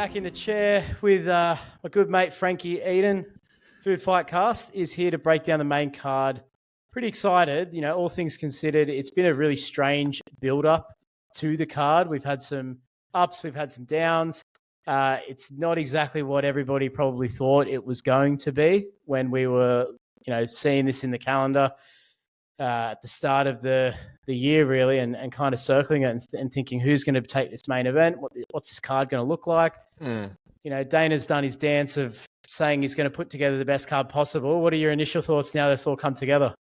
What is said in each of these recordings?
Back in the chair with my good mate Frankie Eden. Food Fight Cast is here to break down the main card. Pretty excited, all things considered. It's been a really strange build-up to the card. We've had some ups, we've had some downs. It's not exactly what everybody probably thought it was going to be when we were, seeing this in the calendar at the start of the year, really, and kind of circling it and thinking who's going to take this main event, what's this card going to look like. Dana's done his dance of saying he's going to put together the best card possible. What are your initial thoughts now that's all come together?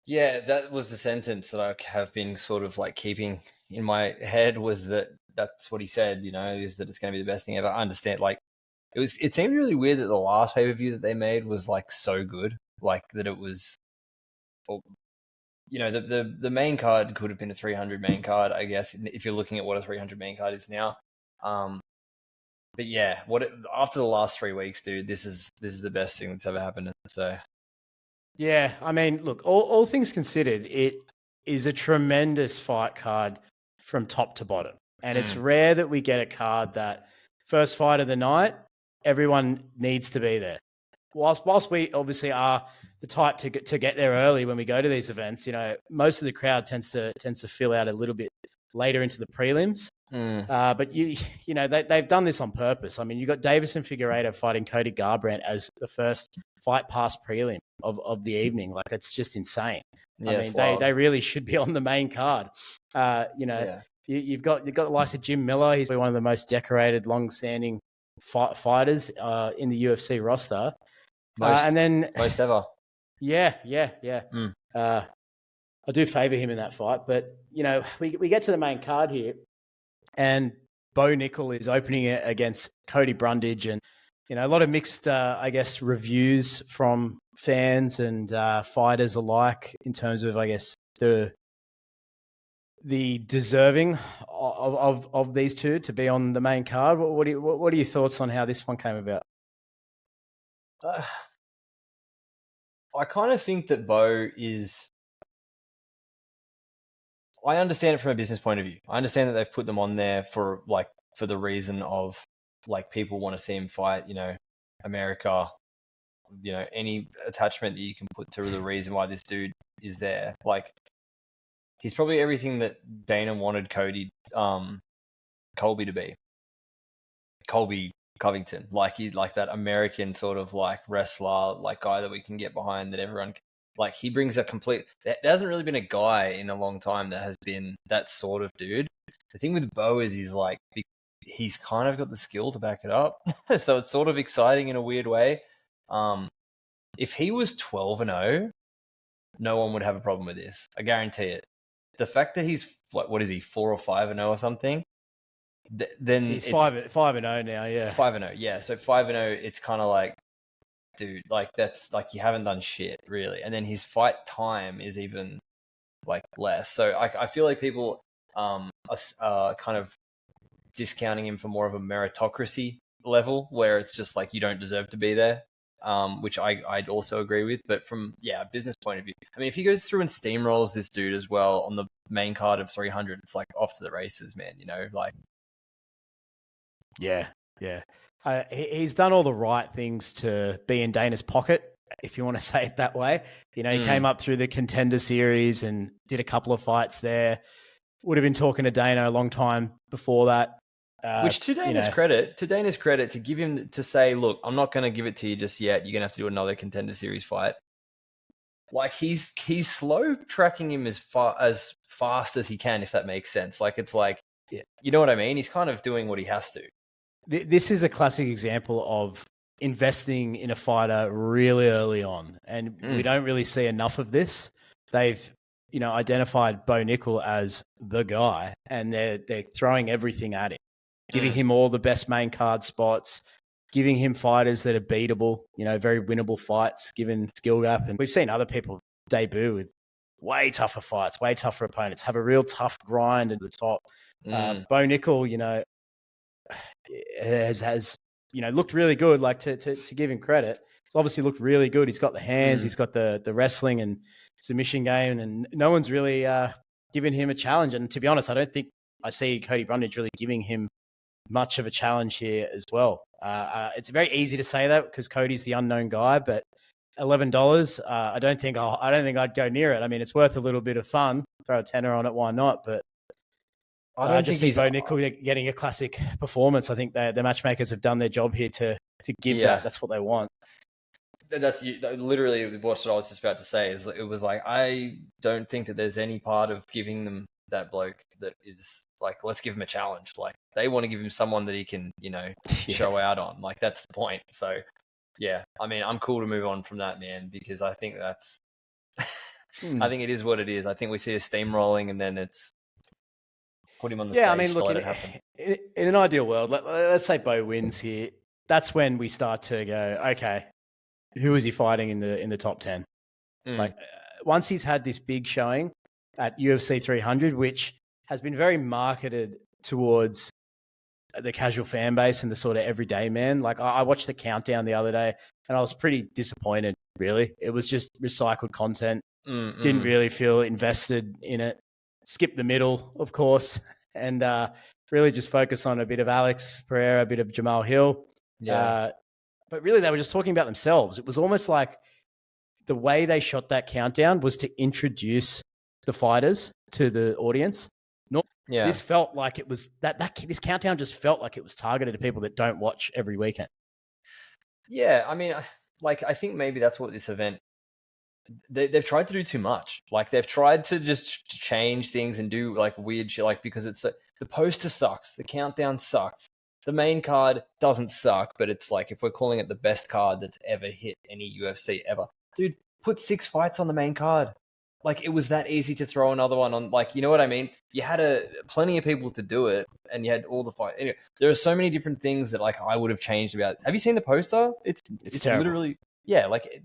Yeah, that was the sentence that I have been sort of like keeping in my head, was that's what he said, is that it's going to be the best thing ever. I understand, it seemed really weird that the last pay-per-view that they made was like so good, like that it was, the main card could have been a 300 main card, I guess, if you're looking at what a 300 main card is now. But yeah, after the last 3 weeks, dude, this is the best thing that's ever happened. So, yeah, I mean, look, all things considered, it is a tremendous fight card from top to bottom, and it's rare that we get a card that first fight of the night, everyone needs to be there. Whilst we obviously are the type to get there early when we go to these events, most of the crowd tends to fill out a little bit later into the prelims. But they've done this on purpose. I mean, you got Davison Figueiredo fighting Cody Garbrandt as the first fight past prelim of the evening. Like, that's just insane. Yeah, I mean, they really should be on the main card. You've got the likes of Jim Miller. He's one of the most decorated, long-standing fighters in the UFC roster. Most ever. Yeah. I do favour him in that fight, but we get to the main card here, and Bo Nickal is opening it against Cody Brundage, and a lot of mixed, reviews from fans and fighters alike in terms of, I guess, the deserving of these two to be on the main card. What are your thoughts on how this one came about? I kind of think that Bo is... I understand it from a business point of view. I understand that they've put them on there for the reason of, people want to see him fight, America, any attachment that you can put to the reason why this dude is there. He's probably everything that Dana wanted Colby to be. Colby Covington, he's that American sort of wrestler, guy that we can get behind, that everyone he brings a complete... There hasn't really been a guy in a long time that has been that sort of dude. The thing with Bo is he's kind of got the skill to back it up. So it's sort of exciting in a weird way. If he was 12-0, no one would have a problem with this. I guarantee it. The fact that he's, what is he, 4 or 5-0 or something? Then he's 5-0 now, yeah. 5-0, yeah. So 5-0, it's kind of dude, that's you haven't done shit, really. And then his fight time is even less. So I feel like people are kind of discounting him for more of a meritocracy level, where it's just you don't deserve to be there, which I'd also agree with. But from a business point of view, I mean, if he goes through and steamrolls this dude as well on the main card of 300, it's off to the races, man. Yeah. He's done all the right things to be in Dana's pocket, if you want to say it that way. He came up through the Contender Series and did a couple of fights there. Would have been talking to Dana a long time before that. Which, to Dana's credit, to give him to say, look, I'm not going to give it to you just yet. You're going to have to do another Contender Series fight. He's slow tracking him as fast as he can, if that makes sense. You know what I mean? He's kind of doing what he has to. This is a classic example of investing in a fighter really early on, and we don't really see enough of this. They've, identified Bo Nickal as the guy, and they're throwing everything at him, giving him all the best main card spots, giving him fighters that are beatable, very winnable fights, given skill gap. And we've seen other people debut with way tougher fights, way tougher opponents, have a real tough grind at the top. Bo Nickal, has looked really good. To give him credit, it's obviously looked really good. He's got the hands, he's got the wrestling and submission game, and no one's really given him a challenge. And to be honest, I don't think I see Cody Brundage really giving him much of a challenge here as well. It's very easy to say that because Cody's the unknown guy, but $11, I don't think I'd go near it. I mean, it's worth a little bit of fun. Throw a tenner on it, why not? But I just see Bo Nickal getting a classic performance. I think the matchmakers have done their job here to give that. That's what they want. That's literally what I was just about to say. Is it was like, I don't think that there's any part of giving them that bloke that is like, let's give him a challenge. Like, they want to give him someone that he can, show out on. Like, that's the point. So yeah, I mean, I'm cool to move on from that, man, because I think that's I think it is what it is. I think we see a steamrolling and then it's put him on the stage. I mean, look, in an ideal world, let's say Bo wins here. That's when we start to go, okay, who is he fighting in the top 10? Like, once he's had this big showing at UFC 300, which has been very marketed towards the casual fan base and the sort of everyday man. Like, I watched the countdown the other day and I was pretty disappointed, really. It was just recycled content. Didn't really feel invested in it. Skipped the middle, of course, and really just focus on a bit of Alex Pereira, a bit of Jamahal Hill. Yeah. But really, they were just talking about themselves. It was almost like the way they shot that countdown was to introduce the fighters to the audience. This felt like it was this countdown just felt like it was targeted to people that don't watch every weekend. Yeah, I mean, I think maybe that's what this event, they've tried to do too much. Like, they've tried to just change things and do like weird shit, like, because it's the poster sucks, the countdown sucks, the main card doesn't suck, but it's like, if we're calling it the best card that's ever hit any UFC ever, dude, put 6 fights on the main card. Like, it was that easy to throw another one on. Like, you know what I mean? You had plenty of people to do it, and you had all the fight. Anyway, there are so many different things that like I would have changed about. Have you seen the poster? It's literally, yeah, like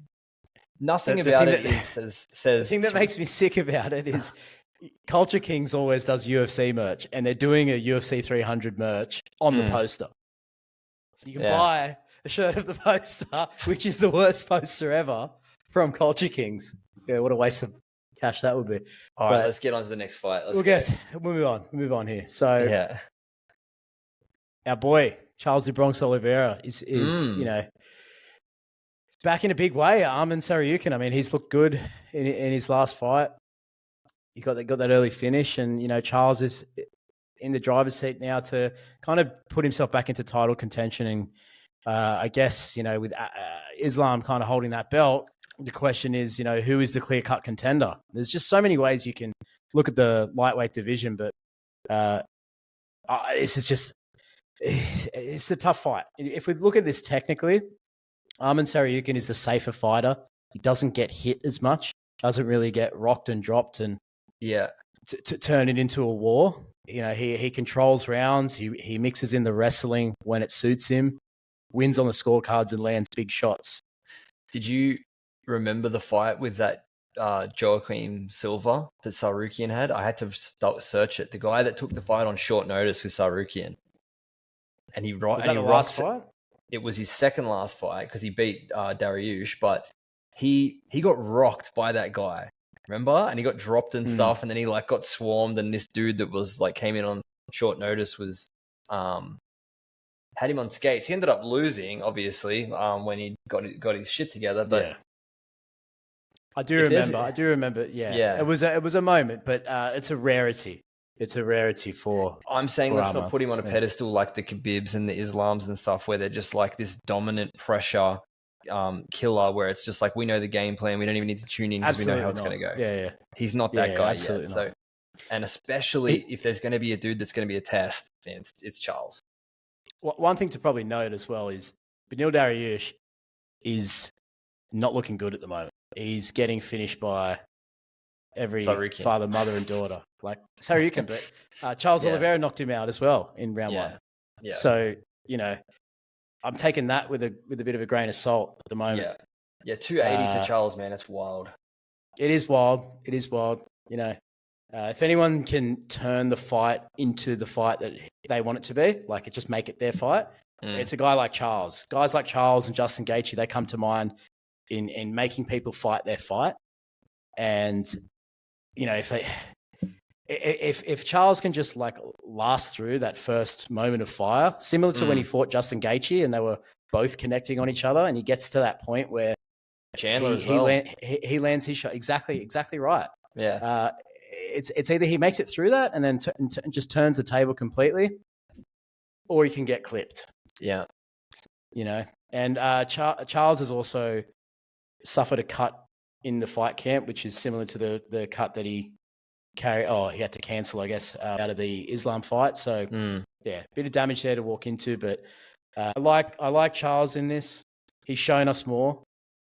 nothing about it says. The thing that makes me sick about it is Culture Kings always does UFC merch, and they're doing a UFC 300 merch on the poster. So you can buy a shirt of the poster, which is the worst poster ever, from Culture Kings. Yeah, what a waste of cash that would be. All right, let's get on to the next fight. We'll move on here. So our boy Charles the Bronx Oliveira is he's back in a big way. Arman Tsarukyan, I mean, he's looked good in his last fight. He got that early finish, and Charles is in the driver's seat now to kind of put himself back into title contention. And I guess with Islam kind of holding that belt, the question is, who is the clear-cut contender? There's just so many ways you can look at the lightweight division, but it's a tough fight. If we look at this technically, Arman Tsarukyan is the safer fighter. He doesn't get hit as much, doesn't really get rocked and dropped, and to turn it into a war. He controls rounds. He mixes in the wrestling when it suits him, wins on the scorecards, and lands big shots. Did you remember the fight with that Joaquin Silva that Tsarukyan had? I had to search it. The guy that took the fight on short notice with Tsarukyan, and he was that the last fight? It was his second last fight because he beat Dariush, but he got rocked by that guy. Remember? And he got dropped and stuff, and then he like got swarmed, and this dude that was like came in on short notice was had him on skates. He ended up losing, obviously, when he got his shit together. But I do remember. Yeah. It was a moment, but it's a rarity. It's a rarity for. I'm saying let's Arman. not put him on a pedestal like the Khabibs and the Islams and stuff, where they're just like this dominant pressure killer, where it's just like, we know the game plan, we don't even need to tune in because we know how it's going to go. Yeah. He's not that guy yet. Not. So, and especially if there's going to be a dude that's going to be a test, it's Charles. One thing to probably note as well is Beneil Dariush is not looking good at the moment. He's getting finished by every Tsarukyan. Father, mother, and daughter. Like Tsarukyan, but Charles Oliveira knocked him out as well in round one. Yeah. So, I'm taking that with a bit of a grain of salt at the moment. Yeah, 280 for Charles, man. That's wild. It is wild. If anyone can turn the fight into the fight that they want it to be, like it just make it their fight, it's a guy like Charles. Guys like Charles and Justin Gaethje, they come to mind in making people fight their fight. And, if Charles can just like last through that first moment of fire, similar to when he fought Justin Gaethje and they were both connecting on each other, and he gets to that point where Chandler as well. he lands his shot exactly right. Yeah. It's either he makes it through that and then just turns the table completely, or he can get clipped. Yeah. You know, and Charles has also suffered a cut in the fight camp, which is similar to the cut that he carried. Oh, he had to cancel, I guess, out of the Islam fight. So yeah, bit of damage there to walk into. But I like Charles in this. He's shown us more.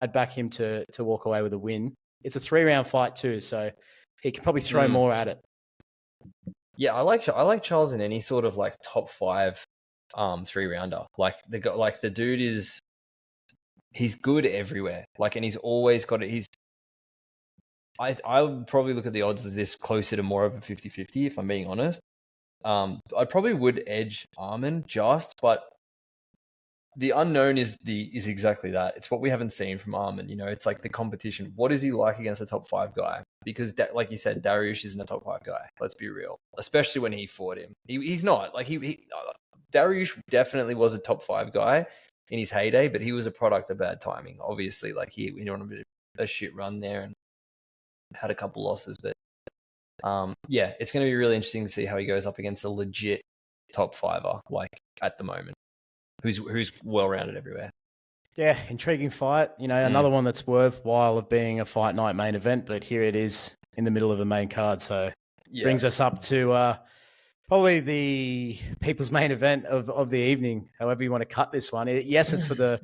I'd back him to walk away with a win. It's a 3-round fight too, so he can probably throw more at it. Yeah, I like Charles in any sort of like top 5 3-rounder. Like the dude he's good everywhere. Like, and he's always got it. I would probably look at the odds as this closer to more of a 50-50 if I'm being honest. I probably would edge Arman but the unknown is exactly that. It's what we haven't seen from Arman. You know, it's like the competition. What is he like against a top 5 guy? Because like you said, Dariush isn't a top 5 guy. Let's be real. Especially when he fought him. He's not. Like Dariush definitely was a top 5 guy in his heyday, but he was a product of bad timing. Obviously, like he went on a bit of a shit run there and had a couple losses. But yeah, it's going to be really interesting to see how he goes up against a legit top 5er, like at the moment. Who's well-rounded everywhere. Yeah, intriguing fight. You know, another one that's worthwhile of being a fight night main event, but here it is in the middle of a main card. So brings us up to probably the people's main event of the evening, however you want to cut this one. Yes, it's for the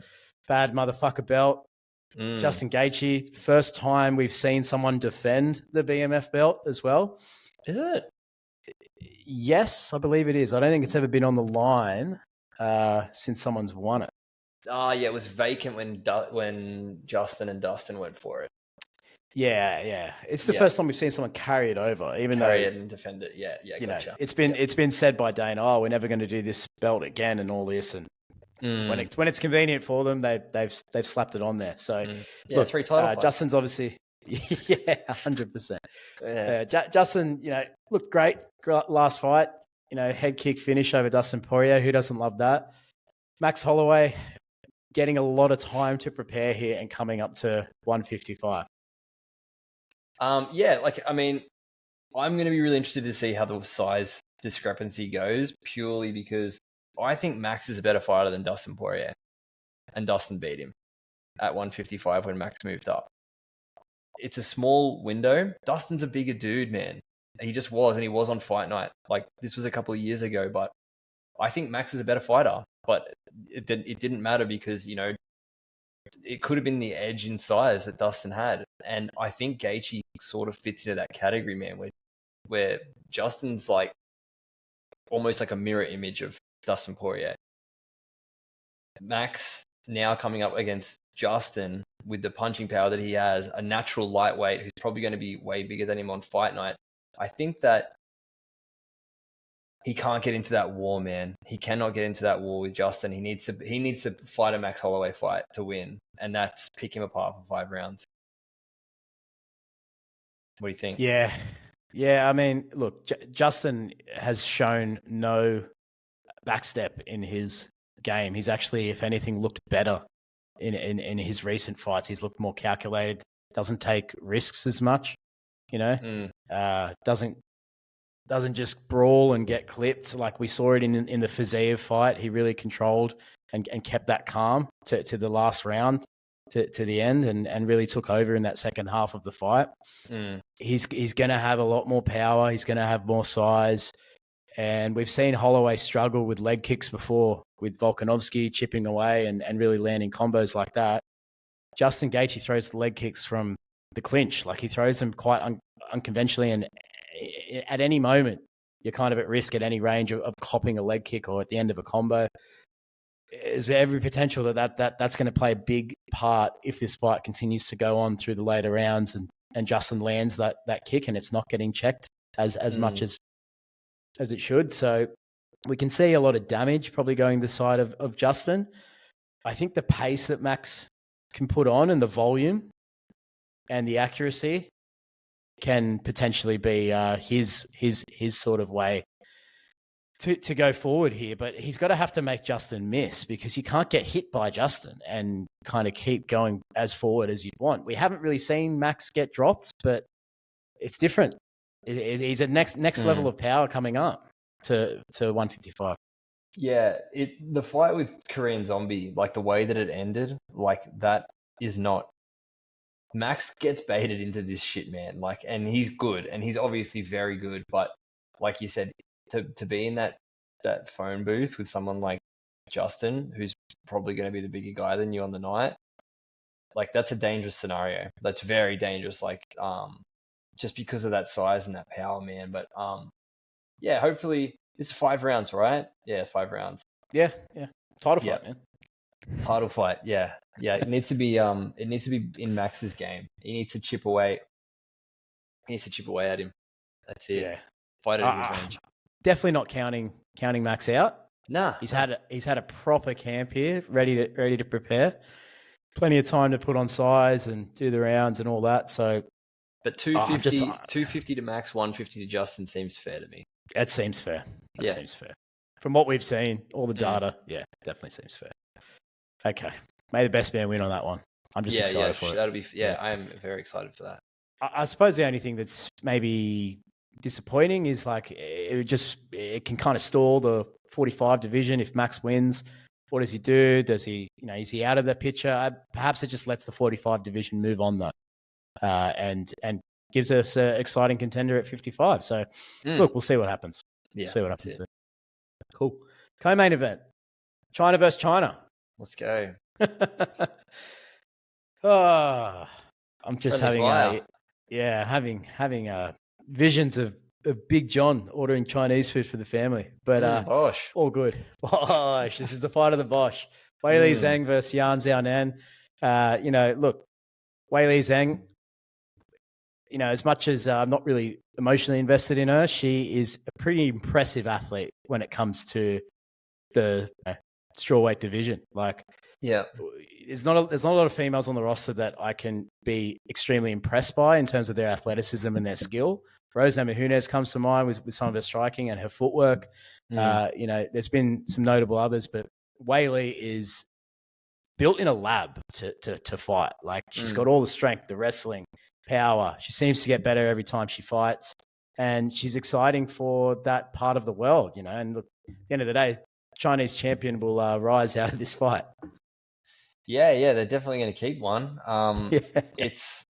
bad motherfucker belt. Justin Gaethje, first time we've seen someone defend the BMF belt as well. Is it? Yes, I believe it is. I don't think it's ever been on the line since someone's won it. Yeah, it was vacant when Justin and Dustin went for it. Yeah. It's the first time we've seen someone carry it over, carry it and defend it. Yeah, gotcha. It's been said by Dana, oh, we're never going to do this belt again and all this, and when it's convenient for them, they've slapped it on there. So look, 3 title fights. Justin's obviously 100%. Justin, looked great last fight. Head kick finish over Dustin Poirier. Who doesn't love that? Max Holloway getting a lot of time to prepare here and coming up to 155. I'm going to be really interested to see how the size discrepancy goes, purely because I think Max is a better fighter than Dustin Poirier, and Dustin beat him at 155 when Max moved up. It's a small window. Dustin's a bigger dude, man. He just was, and he was on Fight Night. Like, this was a couple of years ago, but I think Max is a better fighter. But it didn't matter because, it could have been the edge in size that Dustin had. And I think Gaethje sort of fits into that category, man, where Justin's like almost like a mirror image of Dustin Poirier. Max now coming up against Justin with the punching power that he has, a natural lightweight who's probably going to be way bigger than him on Fight Night. I think that he can't get into that war, man. He cannot get into that war with Justin. He needs to fight a Max Holloway fight to win, and that's pick him apart for 5 rounds. What do you think? Yeah. I mean, look, Justin has shown no backstep in his game. He's actually, if anything, looked better in his recent fights. He's looked more calculated. Doesn't take risks as much. Doesn't just brawl and get clipped like we saw it in the Fiziev fight. He really controlled and kept that calm to the last round, to the end, and really took over in that second half of the fight. He's going to have a lot more power. He's going to have more size. And we've seen Holloway struggle with leg kicks before, with Volkanovski chipping away and really landing combos like that. Justin Gaethje throws the leg kicks from the clinch. Like, he throws them quite unconventionally, and at any moment, you're kind of at risk at any range of copping a leg kick or at the end of a combo. Is there every potential that's going to play a big part if this fight continues to go on through the later rounds and Justin lands that kick and it's not getting checked as much as it should. So we can see a lot of damage probably going the side of Justin. I think the pace that Max can put on and the volume and the accuracy can potentially be his sort of way to go forward here. But he's got to have to make Justin miss, because you can't get hit by Justin and kind of keep going as forward as you'd want. We haven't really seen Max get dropped, but it's different. He's a next level of power coming up to 155. Yeah, the fight with Korean Zombie, like the way that it ended, like that is not. Max gets baited into this shit, man. Like, and he's good, and he's obviously very good. But like you said, to be in that phone booth with someone like Justin, who's probably going to be the bigger guy than you on the night, like that's a dangerous scenario. That's very dangerous. Like, just because of that size and that power, man. But yeah, hopefully it's 5 rounds, right? Yeah, it's 5 rounds. Yeah. Title fight, man. Title fight, yeah. It needs to be in Max's game. He needs to chip away. At him. That's it. Yeah. Fight at his range. Definitely not counting Max out. Nah. He's had a proper camp here, ready to prepare. Plenty of time to put on size and do the rounds and all that. So, but 250 to Max, 150 to Justin seems fair to me. That seems fair. Seems fair. From what we've seen, all the data, definitely seems fair. Okay. May the best man win on that one. I'm just excited for it. That'll be, I am very excited for that. I suppose the only thing that's maybe disappointing is like it can kind of stall the 45 division. If Max wins, what does he do? Does he, is he out of the picture? Perhaps it just lets the 45 division move on though, and gives us an exciting contender at 55. So look, we'll see what happens. Yeah, see what happens. Cool. Co-main event: China versus China. Let's go. I'm just having visions of Big John ordering Chinese food for the family. But Bosh. All good. Bosh. This is the fight of the Bosh. Weili Zhang versus Yan Xiaonan. Look, Weili Zhang, as much as I'm not really emotionally invested in her, she is a pretty impressive athlete when it comes to the strawweight division. Like, there's not a lot of females on the roster that I can be extremely impressed by in terms of their athleticism and their skill. Rose Namajunas comes to mind with some of her striking and her footwork. There's been some notable others, but Weili is built in a lab to fight. Like, she's got all the strength, the wrestling, power. She seems to get better every time she fights, and she's exciting for that part of the world. And look, at the end of the day, Chinese champion will rise out of this fight. Yeah, they're definitely going to keep one. It's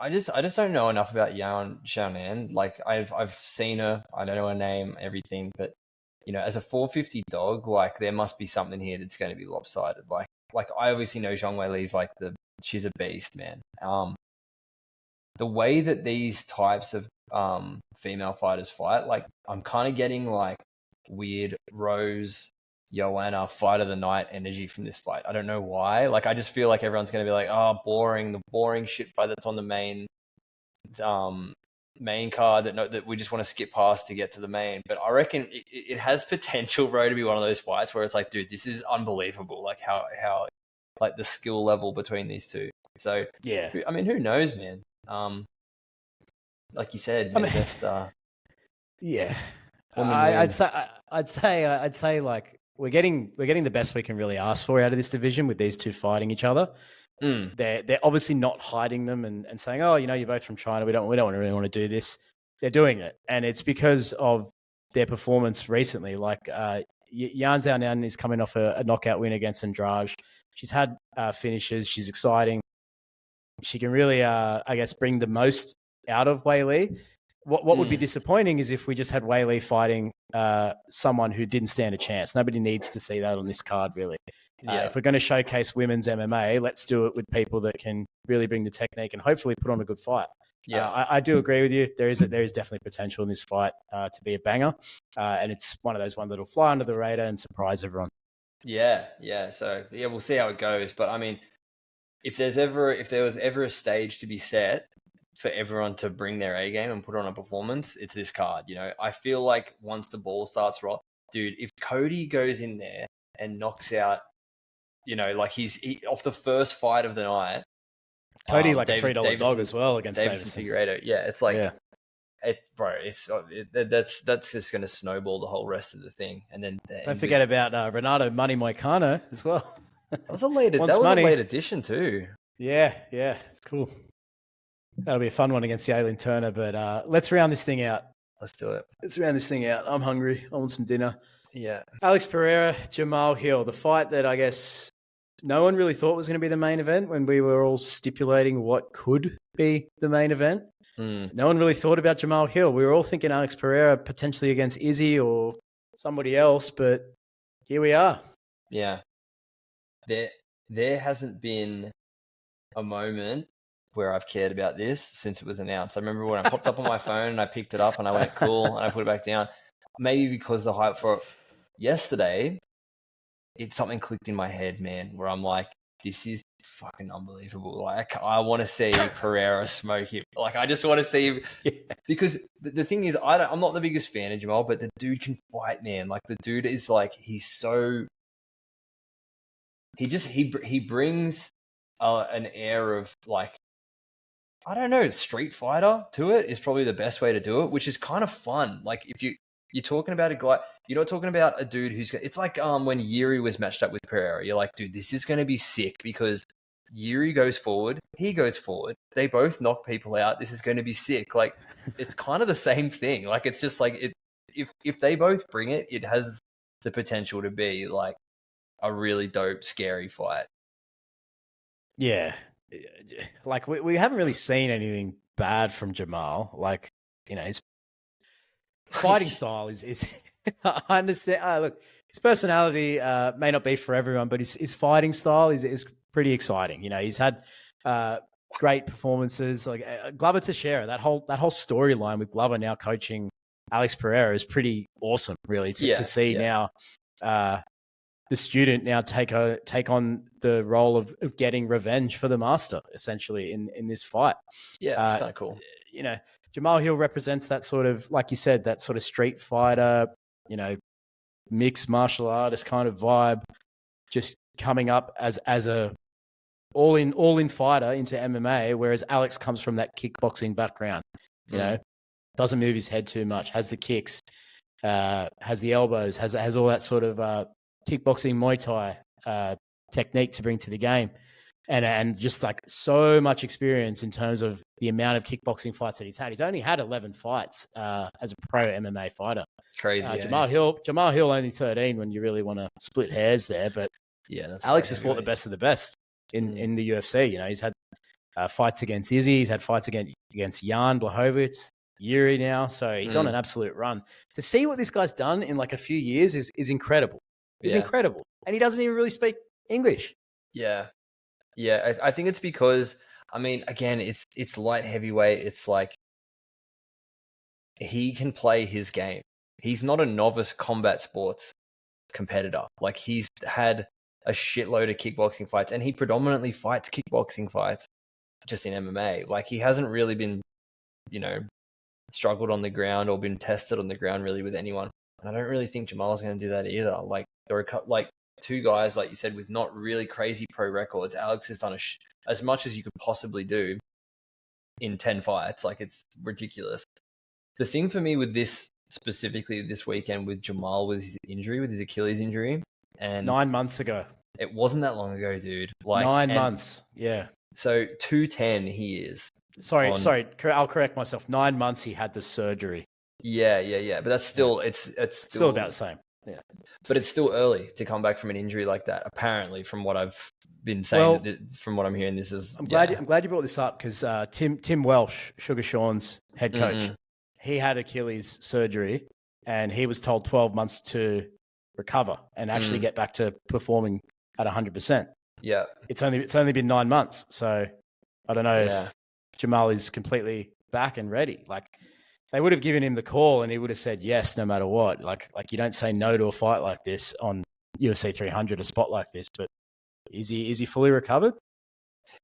I just don't know enough about Yan Xiaonan. Like, I've seen her, I don't know her name, everything, but as a 450 dog, like, there must be something here that's going to be lopsided. Like I obviously know Zhang Weili's like she's a beast, man. The way that these types of female fighters fight, like, I'm kind of getting like weird Rose Joanna fight of the night energy from this fight. I don't know why. Like, I just feel like everyone's going to be like, boring, the boring shit fight that's on the main card that we just want to skip past to get to the main. But I reckon it has potential, bro, to be one of those fights where it's like, dude, this is unbelievable. Like, how like the skill level between these two. So yeah, I mean, who knows, man? Like you said, I'd say like we're getting the best we can really ask for out of this division with these two fighting each other. They're obviously not hiding them and saying, you're both from China. We don't really want to do this. They're doing it, and it's because of their performance recently. Like, Yan Xiaonan is coming off a knockout win against Andrade. She's had finishes. She's exciting. She can really, bring the most out of Weili. What would be disappointing is if we just had Weili fighting someone who didn't stand a chance. Nobody needs to see that on this card, really. If we're going to showcase women's MMA, let's do it with people that can really bring the technique and hopefully put on a good fight. I do agree with you. There is definitely potential in this fight to be a banger, and it's one of those ones that'll fly under the radar and surprise everyone. Yeah. So we'll see how it goes. But I mean, if there was ever a stage to be set for everyone to bring their A game and put on a performance, it's this card. I feel like once the ball starts rolling, dude, if Cody goes in there and knocks out, like he off the first fight of the night, Cody like a $3 dog as well against Davison. Figueiredo. Yeah, it's like, that's just going to snowball the whole rest of the thing. And then don't forget about Renato Money Moicano as well. That was a late addition too. Yeah, it's cool. That'll be a fun one against the Aileen Turner. But let's round this thing out. Let's do it. Let's round this thing out. I'm hungry. I want some dinner. Yeah. Alex Pereira, Jamahal Hill, the fight that I guess no one really thought was going to be the main event when we were all stipulating what could be the main event. No one really thought about Jamahal Hill. We were all thinking Alex Pereira potentially against Izzy or somebody else, but here we are. Yeah. There hasn't been a moment where I've cared about this since it was announced. I remember when I popped up on my phone and I picked it up and I went, cool, and I put it back down. Maybe because the hype for yesterday, something clicked in my head, man, where I'm like, this is fucking unbelievable. Like, I want to see Pereira smoke him. Like, I just want to see him. Yeah. Because the thing is, I'm not the biggest fan of Jamahal, but the dude can fight, man. Like, the dude is like, he's so... He brings an air of, like, I don't know, street fighter to it is probably the best way to do it, which is kind of fun. Like, if you're talking about a guy, you're not talking about a dude it's like when Yuri was matched up with Pereira. You're like, dude, this is going to be sick because Yuri goes forward, he goes forward, they both knock people out. This is going to be sick. Like, it's kind of the same thing. Like, it's just like, if they both bring it, it has the potential to be like a really dope, scary fight. Yeah. Like, we haven't really seen anything bad from Jamahal. Like, you know, his fighting style is I understand. Look, his personality may not be for everyone, but his fighting style is pretty exciting. You know, he's had great performances. Like Glover Teixeira, that whole storyline with Glover now coaching Alex Pereira is pretty awesome, really, to see now the student now take on the role of getting revenge for the master, essentially, in this fight. Yeah, it's kind of cool. You know, Jamahal Hill represents that sort of, like you said, that sort of street fighter, you know, mixed martial artist kind of vibe, just coming up as a all in fighter into MMA, whereas Alex comes from that kickboxing background. You know, doesn't move his head too much, has the kicks, has the elbows, has all that sort of kickboxing Muay Thai technique to bring to the game. And just like so much experience in terms of the amount of kickboxing fights that he's had. He's only had 11 fights as a pro MMA fighter. Crazy. Jamahal Hill only 13 when you really want to split hairs there. But yeah, Alex has fought the best of the best in the UFC. You know, he's had fights against Izzy. He's had fights against Jan Blachowicz, Yuri now. So he's on an absolute run. To see what this guy's done in like a few years is incredible. It's incredible. And he doesn't even really speak English. Yeah. Yeah, I think it's because, I mean, again, it's light heavyweight. It's like he can play his game. He's not a novice combat sports competitor. Like, he's had a shitload of kickboxing fights, and he predominantly fights kickboxing fights just in MMA. Like, he hasn't really been, you know, struggled on the ground or been tested on the ground really with anyone. And I don't really think Jamal's going to do that either. Like, there are two guys, like you said, with not really crazy pro records. Alex has done as much as you could possibly do in 10 fights. Like, it's ridiculous. The thing for me with this, specifically this weekend with Jamahal, with his injury, with his Achilles injury, and 9 months ago. It wasn't that long ago, dude. Like 9 months. Yeah. So 210 he is. Sorry. I'll correct myself. 9 months he had the surgery. Yeah. But that's still, it's still about the same. Yeah, but it's still early to come back from an injury like that. Apparently, from what I've been saying, from what I'm hearing, this is. I'm glad you brought this up because Tim Welsh, Sugar Sean's head coach, he had Achilles surgery, and he was told 12 months to recover and actually get back to performing at 100%. Yeah, it's only been 9 months, so I don't know if Jamahal is completely back and ready. Like, they would have given him the call and he would have said yes no matter what. Like you don't say no to a fight like this on UFC 300, a spot like this. But is he fully recovered?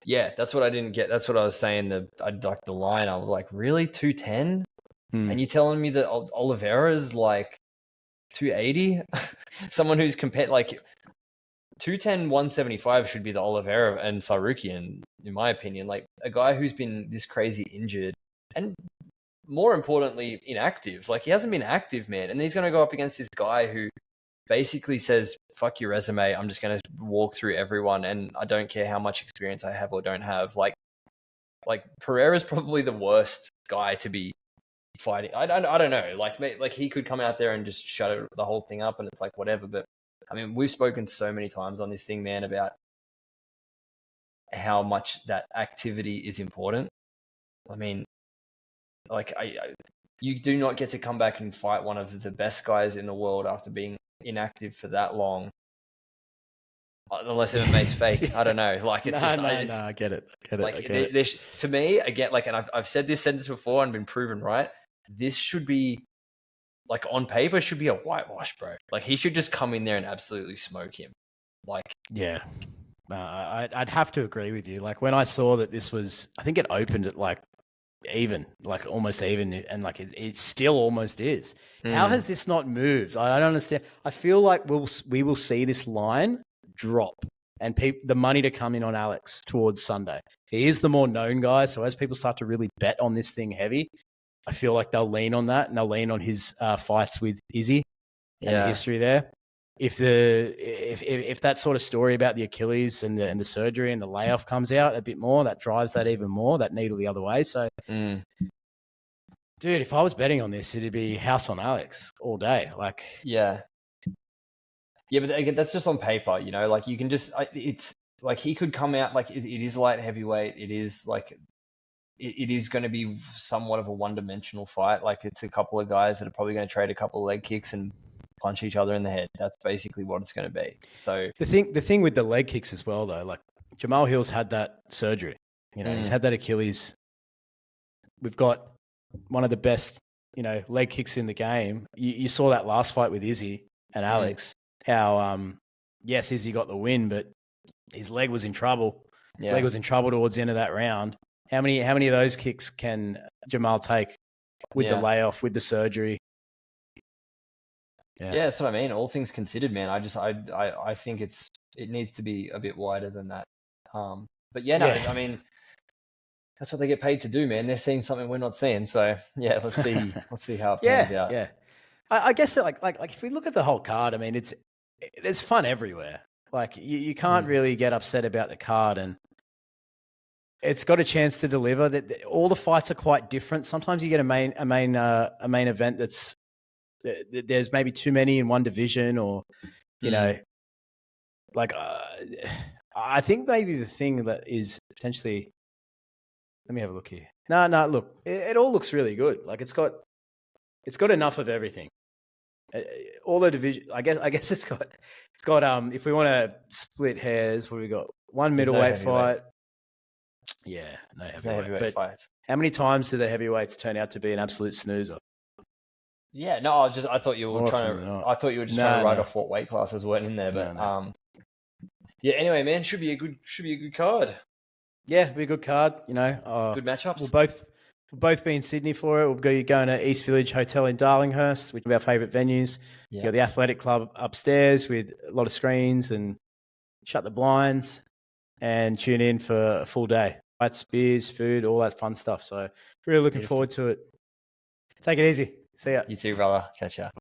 Yeah, that's what I didn't get. That's what I was saying. I like the line. I was like, really, 210? And you're telling me that Oliveira is like 280? Someone who's like 210, 175 should be the Oliveira and Tsarukyan, in my opinion. Like a guy who's been this crazy injured and more importantly, inactive. Like he hasn't been active, man. And he's going to go up against this guy who basically says, fuck your resume. I'm just going to walk through everyone. And I don't care how much experience I have or don't have. Like Pereira's probably the worst guy to be fighting. I don't know. Like he could come out there and just shut the whole thing up and it's like whatever. But I mean, we've spoken so many times on this thing, man, about how much that activity is important. I mean, like you do not get to come back and fight one of the best guys in the world after being inactive for that long, unless MMA's fake. I don't know. Like it's I get it. To me, again, like, and I've said this sentence before and been proven right. This should be like on paper should be a whitewash, bro. Like he should just come in there and absolutely smoke him. Like, yeah, I'd have to agree with you. Like when I saw that this was, I think it opened at like almost even, and like it still almost is. How has this not moved? I don't understand. I feel like we will see this line drop and the money to come in on Alex towards Sunday. He is the more known guy, so as people start to really bet on this thing heavy, I feel like they'll lean on that and they'll lean on his fights with Izzy and the history there. If that sort of story about the Achilles and the surgery and the layoff comes out a bit more, that drives that even more, that needle the other way. So, dude, if I was betting on this, it'd be house on Alex all day. Like, yeah, but again, that's just on paper, you know. Like you can just, it's like he could come out like it is light heavyweight. It is like it is going to be somewhat of a one-dimensional fight. Like it's a couple of guys that are probably going to trade a couple of leg kicks and punch each other in the head. That's basically what it's going to be. So the thing with the leg kicks as well, though, like Jamahal Hill's had that surgery. You know, he's had that Achilles. We've got one of the best, you know, leg kicks in the game. You saw that last fight with Izzy and Alex. How yes, Izzy got the win, but his leg was in trouble. His leg was in trouble towards the end of that round. How many of those kicks can Jamahal take with the layoff, with the surgery? Yeah, that's what I mean. All things considered, man, I think it needs to be a bit wider than that. But I mean, that's what they get paid to do, man. They're seeing something we're not seeing. So yeah, let's see how it pans out. Yeah. I guess that like if we look at the whole card, I mean, there's fun everywhere. Like you can't really get upset about the card, and it's got a chance to deliver. That all the fights are quite different. Sometimes you get a main event that's there's maybe too many in one division, or you know, like I think maybe the thing that is potentially. Let me have a look here. No, look, it all looks really good. Like it's got enough of everything. All the division, I guess it's got. If we want to split hairs, what have we got? One middleweight fight. Yeah, no heavyweight fights. How many times do the heavyweights turn out to be an absolute snoozer? Yeah, no, I thought you were trying to write off what weight classes weren't in there, but yeah. Anyway, man, should be a good card. Yeah, be a good card. You know, good matchups. We'll both be in Sydney for it. We'll be going to East Village Hotel in Darlinghurst, which is our favourite venues. Yeah. You got the athletic club upstairs with a lot of screens, and shut the blinds and tune in for a full day. Fights, beers, food, all that fun stuff. So really looking forward to it. Take it easy. See ya. You too, brother. Catch ya.